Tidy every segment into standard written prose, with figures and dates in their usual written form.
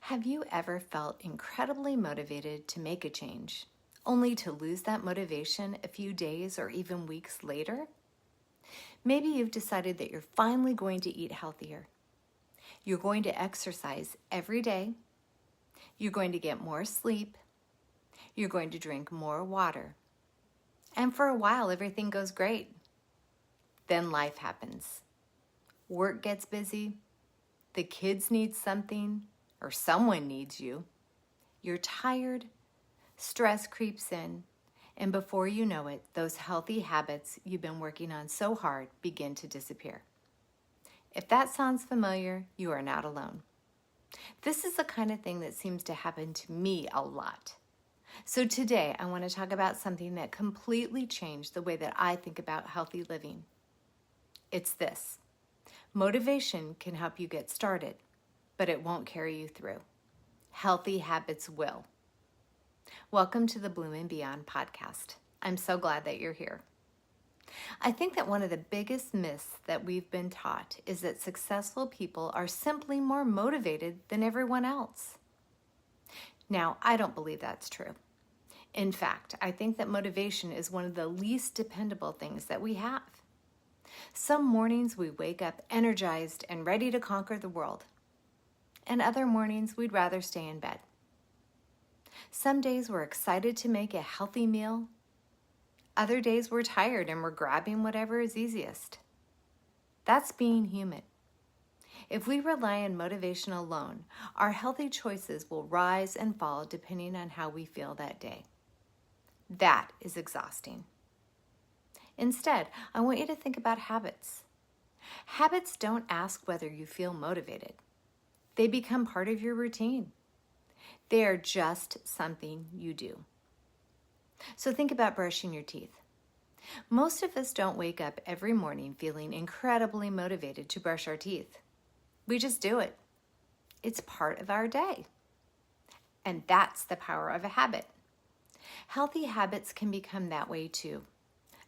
Have you ever felt incredibly motivated to make a change, only to lose that motivation a few days or even weeks later? Maybe you've decided that you're finally going to eat healthier. You're going to exercise every day. You're going to get more sleep. You're going to drink more water. And for a while, everything goes great. Then life happens. Work gets busy. The kids need something, or someone needs you. You're tired. Stress creeps in. And before you know it, those healthy habits you've been working on so hard begin to disappear. If that sounds familiar, you are not alone. This is the kind of thing that seems to happen to me a lot. So today, I want to talk about something that completely changed the way that I think about healthy living. It's this: motivation can help you get started, but it won't carry you through. Healthy habits will. Welcome to the Bloom and Beyond podcast. I'm so glad that you're here. I think that one of the biggest myths that we've been taught is that successful people are simply more motivated than everyone else. Now, I don't believe that's true. In fact, I think that motivation is one of the least dependable things that we have. Some mornings we wake up energized and ready to conquer the world, and other mornings we'd rather stay in bed. Some days we're excited to make a healthy meal. Other days we're tired and we're grabbing whatever is easiest. That's being human. If we rely on motivation alone, our healthy choices will rise and fall depending on how we feel that day. That is exhausting. Instead, I want you to think about habits. Habits don't ask whether you feel motivated. They become part of your routine. They are just something you do. So think about brushing your teeth. Most of us don't wake up every morning feeling incredibly motivated to brush our teeth. We just do it. It's part of our day. And that's the power of a habit. Healthy habits can become that way too.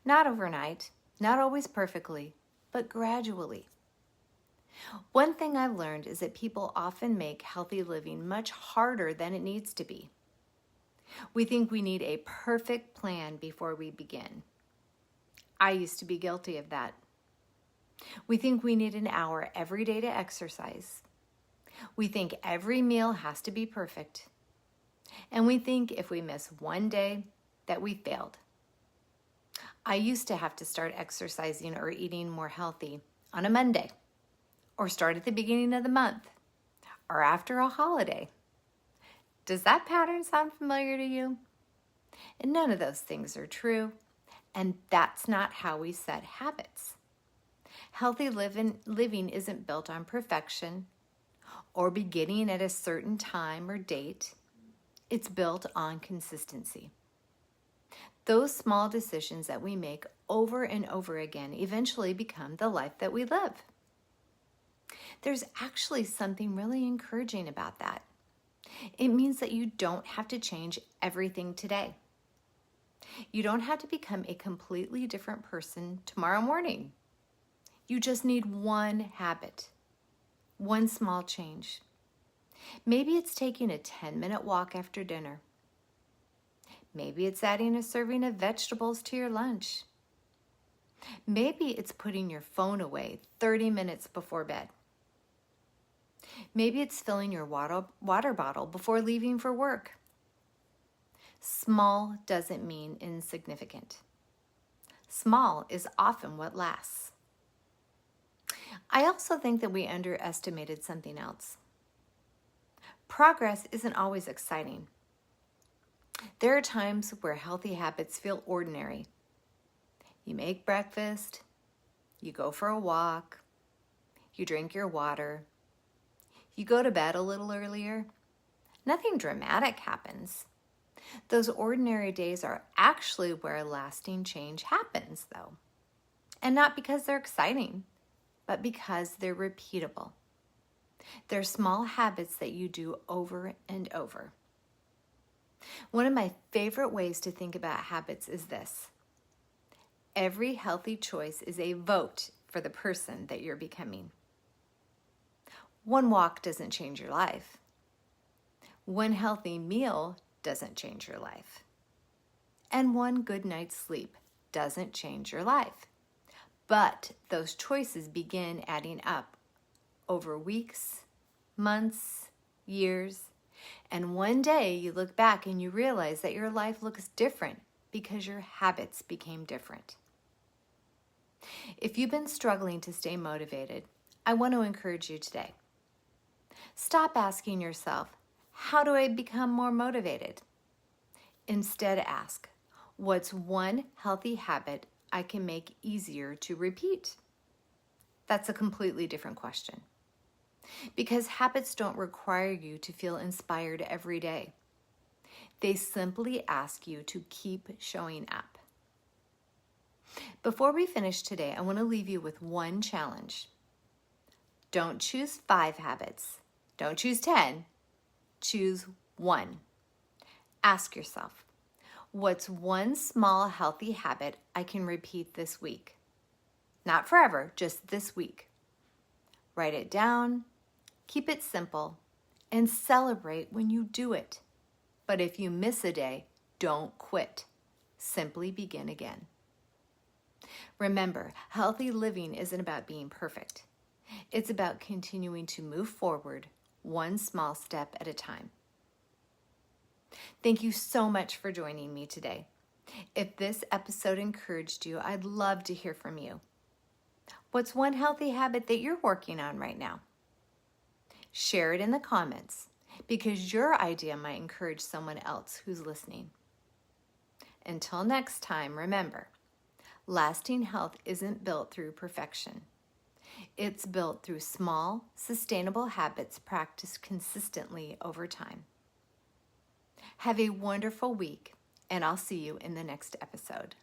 Not overnight, not always perfectly, but gradually. One thing I've learned is that people often make healthy living much harder than it needs to be. We think we need a perfect plan before we begin. I used to be guilty of that. We think we need an hour every day to exercise. We think every meal has to be perfect. And we think if we miss one day, that we failed. I used to have to start exercising or eating more healthy on a Monday, or start at the beginning of the month, or after a holiday. Does that pattern sound familiar to you? And none of those things are true, and that's not how we set habits. Healthy living isn't built on perfection or beginning at a certain time or date. It's built on consistency. Those small decisions that we make over and over again eventually become the life that we live. There's actually something really encouraging about that. It means that you don't have to change everything today. You don't have to become a completely different person tomorrow morning. You just need one habit, one small change. Maybe it's taking a 10-minute walk after dinner. Maybe it's adding a serving of vegetables to your lunch. Maybe it's putting your phone away 30 minutes before bed. Maybe it's filling your water bottle before leaving for work. Small doesn't mean insignificant. Small is often what lasts. I also think that we underestimated something else. Progress isn't always exciting. There are times where healthy habits feel ordinary. You make breakfast, you go for a walk, you drink your water, you go to bed a little earlier. Nothing dramatic happens. Those ordinary days are actually where lasting change happens, though. And not because they're exciting, but because they're repeatable. They're small habits that you do over and over. One of my favorite ways to think about habits is this: every healthy choice is a vote for the person that you're becoming. One walk doesn't change your life. One healthy meal doesn't change your life. And one good night's sleep doesn't change your life. But those choices begin adding up over weeks, months, years, and one day you look back and you realize that your life looks different because your habits became different. If you've been struggling to stay motivated, I want to encourage you today. Stop asking yourself, how do I become more motivated? Instead, ask, what's one healthy habit I can make easier to repeat? That's a completely different question. Because habits don't require you to feel inspired every day. They simply ask you to keep showing up. Before we finish today, I want to leave you with one challenge. Don't choose 5 habits. Don't choose 10. Choose 1. Ask yourself, what's one small healthy habit I can repeat this week? Not forever, just this week. Write it down, keep it simple, and celebrate when you do it. But if you miss a day, don't quit. Simply begin again. Remember, healthy living isn't about being perfect. It's about continuing to move forward one small step at a time. Thank you so much for joining me today. If this episode encouraged you, I'd love to hear from you. What's one healthy habit that you're working on right now? Share it in the comments because your idea might encourage someone else who's listening. Until next time, remember, lasting health isn't built through perfection. It's built through small, sustainable habits practiced consistently over time. Have a wonderful week, and I'll see you in the next episode.